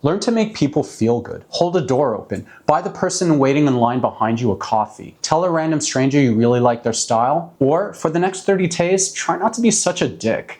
Learn to make people feel good. Hold a door open. Buy the person waiting in line behind you a coffee. Tell a random stranger you really like their style. Or for the next 30 days, try not to be such a dick.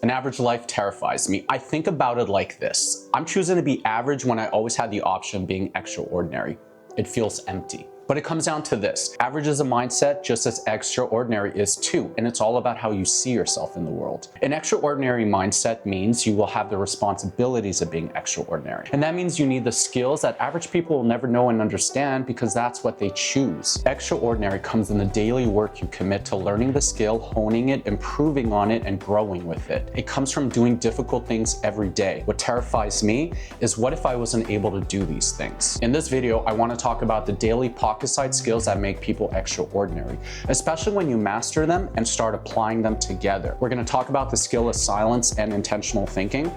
An average life terrifies me. I think about it like this. I'm choosing to be average when I always had the option of being extraordinary. It feels empty. But it comes down to this. Average is a mindset just as extraordinary is too, and it's all about how you see yourself in the world. An extraordinary mindset means you will have the responsibilities of being extraordinary. And that means you need the skills that average people will never know and understand because that's what they choose. Extraordinary comes in the daily work you commit to learning the skill, honing it, improving on it, and growing with it. It comes from doing difficult things every day. What terrifies me is what if I wasn't able to do these things? In this video, I want to talk about the daily pocket-sized skills that make people extraordinary, especially when you master them and start applying them together. We're going to talk about the skill of silence and intentional thinking,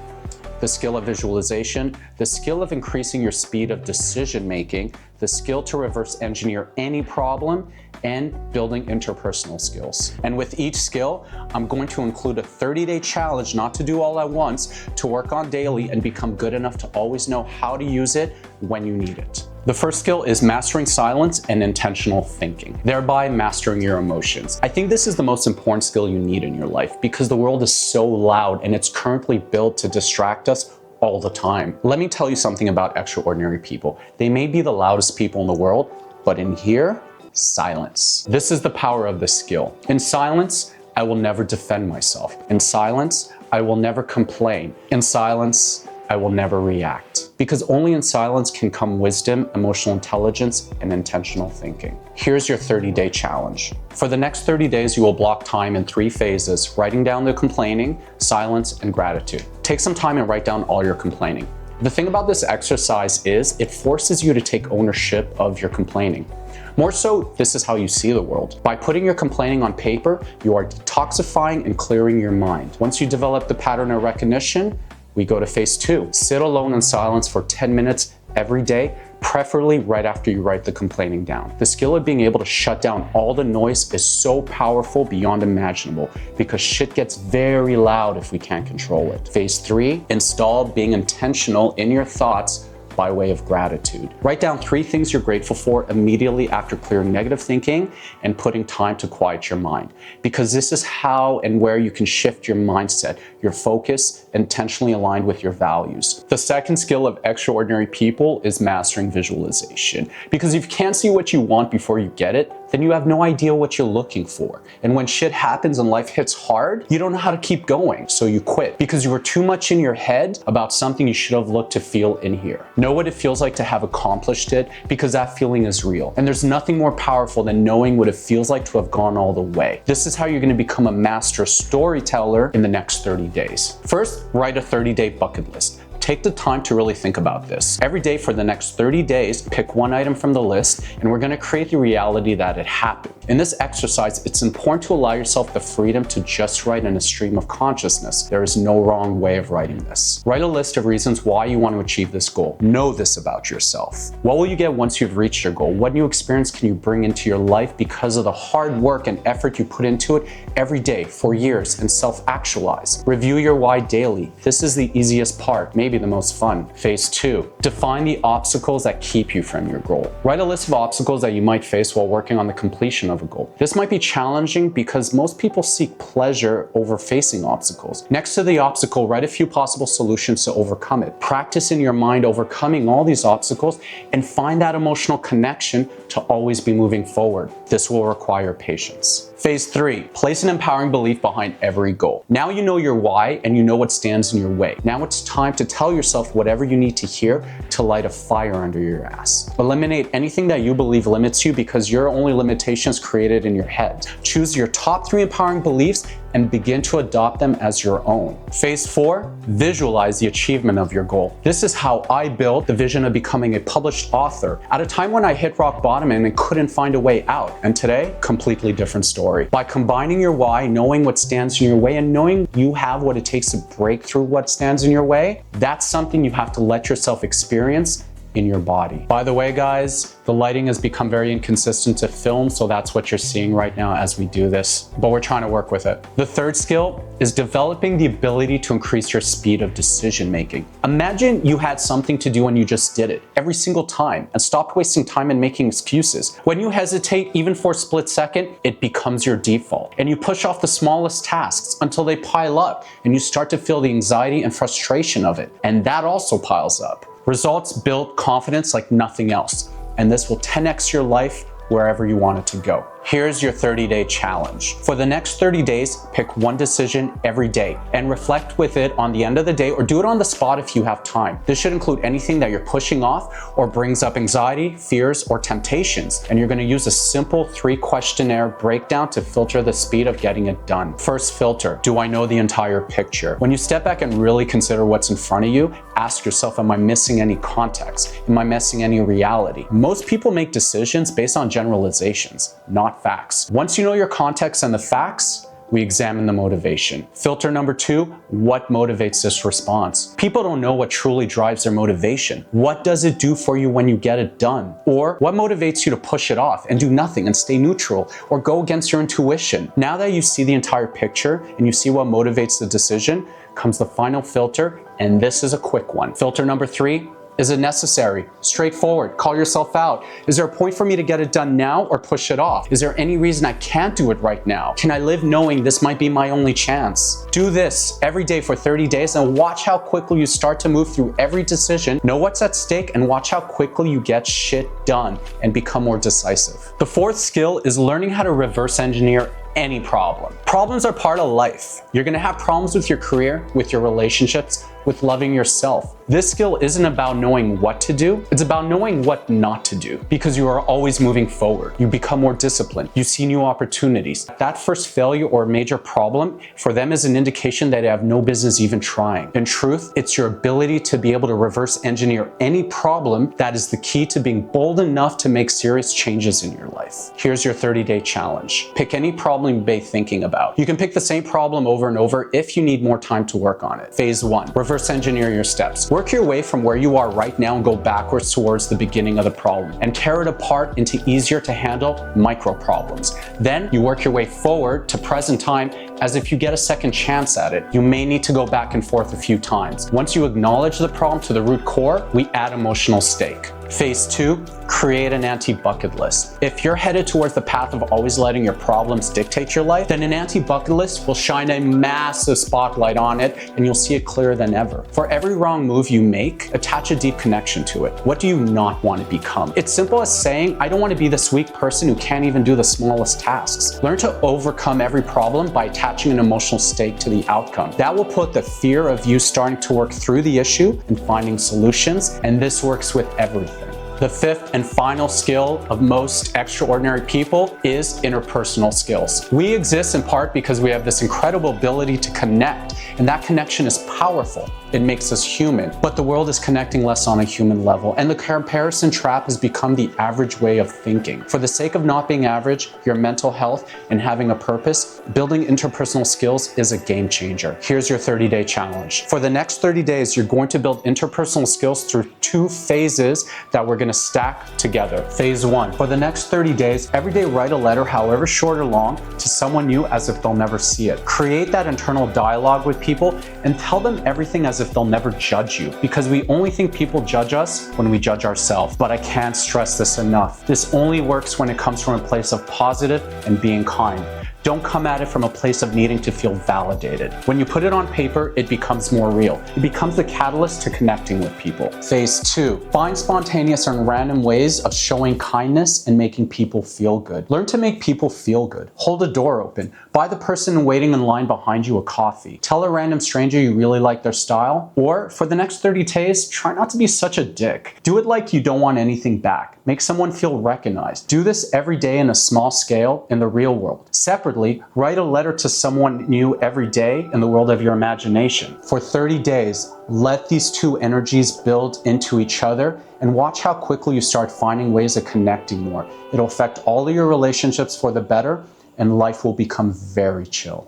the skill of visualization, the skill of increasing your speed of decision making, the skill to reverse engineer any problem, and building interpersonal skills. And with each skill, I'm going to include a 30-day challenge, not to do all at once, to work on daily and become good enough to always know how to use it when you need it. The first skill is mastering silence and intentional thinking, thereby mastering your emotions. I think this is the most important skill you need in your life because the world is so loud and it's currently built to distract us all the time. Let me tell you something about extraordinary people. They may be the loudest people in the world, but in here, silence. This is the power of this skill. In silence, I will never defend myself. In silence, I will never complain. In silence, I will never react. Because only in silence can come wisdom, emotional intelligence, and intentional thinking. Here's your 30-day challenge. For the next 30 days, you will block time in 3 phases, writing down the complaining, silence, and gratitude. Take some time and write down all your complaining. The thing about this exercise is it forces you to take ownership of your complaining. More so, this is how you see the world. By putting your complaining on paper, you are detoxifying and clearing your mind. Once you develop the pattern of recognition, we go to phase 2. Sit alone in silence for 10 minutes every day, preferably right after you write the complaining down. The skill of being able to shut down all the noise is so powerful beyond imaginable because shit gets very loud if we can't control it. Phase 3, install being intentional in your thoughts by way of gratitude. Write down 3 things you're grateful for immediately after clearing negative thinking and putting time to quiet your mind. Because this is how and where you can shift your mindset, your focus, intentionally aligned with your values. The second skill of extraordinary people is mastering visualization. Because if you can't see what you want before you get it, then you have no idea what you're looking for. And when shit happens and life hits hard, you don't know how to keep going, so you quit because you were too much in your head about something you should have looked to feel in here. Know what it feels like to have accomplished it because that feeling is real. And there's nothing more powerful than knowing what it feels like to have gone all the way. This is how you're gonna become a master storyteller in the next 30 days. First, write a 30-day bucket list. Take the time to really think about this. Every day for the next 30 days, pick one item from the list, and we're gonna create the reality that it happened. In this exercise, it's important to allow yourself the freedom to just write in a stream of consciousness. There is no wrong way of writing this. Write a list of reasons why you want to achieve this goal. Know this about yourself. What will you get once you've reached your goal? What new experience can you bring into your life because of the hard work and effort you put into it every day for years and self-actualize? Review your why daily. This is the easiest part, maybe the most fun. Phase 2, define the obstacles that keep you from your goal. Write a list of obstacles that you might face while working on the completion of a goal. This might be challenging because most people seek pleasure over facing obstacles. Next to the obstacle, write a few possible solutions to overcome it. Practice in your mind overcoming all these obstacles and find that emotional connection to always be moving forward. This will require patience. Phase 3, place an empowering belief behind every goal. Now you know your why and you know what stands in your way. Now it's time to tell yourself whatever you need to hear to light a fire under your ass. Eliminate anything that you believe limits you because your only limitations created in your head. Choose your top 3 empowering beliefs and begin to adopt them as your own. Phase 4, visualize the achievement of your goal. This is how I built the vision of becoming a published author at a time when I hit rock bottom and couldn't find a way out. And today, completely different story. By combining your why, knowing what stands in your way, and knowing you have what it takes to break through what stands in your way, that's something you have to let yourself experience in your body. By the way, guys, the lighting has become very inconsistent to film, so that's what you're seeing right now as we do this, but we're trying to work with it. The third skill is developing the ability to increase your speed of decision making. Imagine you had something to do and you just did it every single time and stopped wasting time and making excuses. When you hesitate, even for a split second, it becomes your default. And you push off the smallest tasks until they pile up and you start to feel the anxiety and frustration of it. And that also piles up. Results build confidence like nothing else. And this will 10x your life wherever you want it to go. Here's your 30-day challenge. For the next 30 days, pick one decision every day and reflect with it on the end of the day, or do it on the spot if you have time. This should include anything that you're pushing off or brings up anxiety, fears, or temptations. And you're going to use a simple 3-questionnaire breakdown to filter the speed of getting it done. First filter, do I know the entire picture? When you step back and really consider what's in front of you, ask yourself, am I missing any context? Am I missing any reality? Most people make decisions based on generalizations, not facts. Once you know your context and the facts, we examine the motivation. Filter number 2, what motivates this response? People don't know what truly drives their motivation. What does it do for you when you get it done? Or what motivates you to push it off and do nothing and stay neutral or go against your intuition? Now that you see the entire picture and you see what motivates the decision, comes the final filter, and this is a quick one. Filter number 3, is it necessary? Straightforward. Call yourself out. Is there a point for me to get it done now or push it off? Is there any reason I can't do it right now? Can I live knowing this might be my only chance? Do this every day for 30 days and watch how quickly you start to move through every decision, know what's at stake, and watch how quickly you get shit done and become more decisive. The fourth skill is learning how to reverse engineer any problem. Problems are part of life. You're gonna have problems with your career, with your relationships, with loving yourself. This skill isn't about knowing what to do, it's about knowing what not to do, because you are always moving forward. You become more disciplined, you see new opportunities. That first failure or major problem for them is an indication that they have no business even trying. In truth, it's your ability to be able to reverse engineer any problem that is the key to being bold enough to make serious changes in your life. Here's your 30-day challenge. Pick any problem you've been thinking about. You can pick the same problem over and over if you need more time to work on it. Phase 1, reverse engineer your steps. Work your way from where you are right now and go backwards towards the beginning of the problem and tear it apart into easier to handle micro problems. Then you work your way forward to present time as if you get a second chance at it. You may need to go back and forth a few times. Once you acknowledge the problem to the root core, we add emotional stake. Phase 2, create an anti-bucket list. If you're headed towards the path of always letting your problems dictate your life, then an anti-bucket list will shine a massive spotlight on it and you'll see it clearer than ever. For every wrong move you make, attach a deep connection to it. What do you not want to become? It's simple as saying, I don't want to be this weak person who can't even do the smallest tasks. Learn to overcome every problem by attaching an emotional stake to the outcome. That will put the fear of you starting to work through the issue and finding solutions, and this works with everything. The fifth and final skill of most extraordinary people is interpersonal skills. We exist in part because we have this incredible ability to connect, and that connection is powerful. It makes us human, but the world is connecting less on a human level, and the comparison trap has become the average way of thinking. For the sake of not being average, your mental health, and having a purpose, building interpersonal skills is a game changer. Here's your 30-day challenge. For the next 30 days, you're going to build interpersonal skills through 2 phases that we're going to stack together. Phase 1, for the next 30 days, every day write a letter, however short or long, to someone new as if they'll never see it. Create that internal dialogue with people and tell them everything as if they'll never judge you, because we only think people judge us when we judge ourselves. But I can't stress this enough. This only works when it comes from a place of positive and being kind. Don't come at it from a place of needing to feel validated. When you put it on paper, it becomes more real. It becomes the catalyst to connecting with people. Phase 2, find spontaneous and random ways of showing kindness and making people feel good. Learn to make people feel good. Hold a door open. Buy the person waiting in line behind you a coffee. Tell a random stranger you really like their style. Or for the next 30 days, try not to be such a dick. Do it like you don't want anything back. Make someone feel recognized. Do this every day in a small scale in the real world. Separately, write a letter to someone new every day in the world of your imagination. For 30 days, let these 2 energies build into each other and watch how quickly you start finding ways of connecting more. It'll affect all of your relationships for the better, and life will become very chill.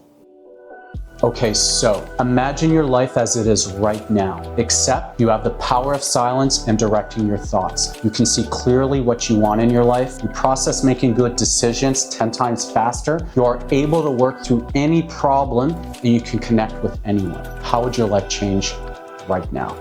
Okay, so imagine your life as it is right now, except you have the power of silence and directing your thoughts. You can see clearly what you want in your life. You process making good decisions 10 times faster. You are able to work through any problem and you can connect with anyone. How would your life change right now?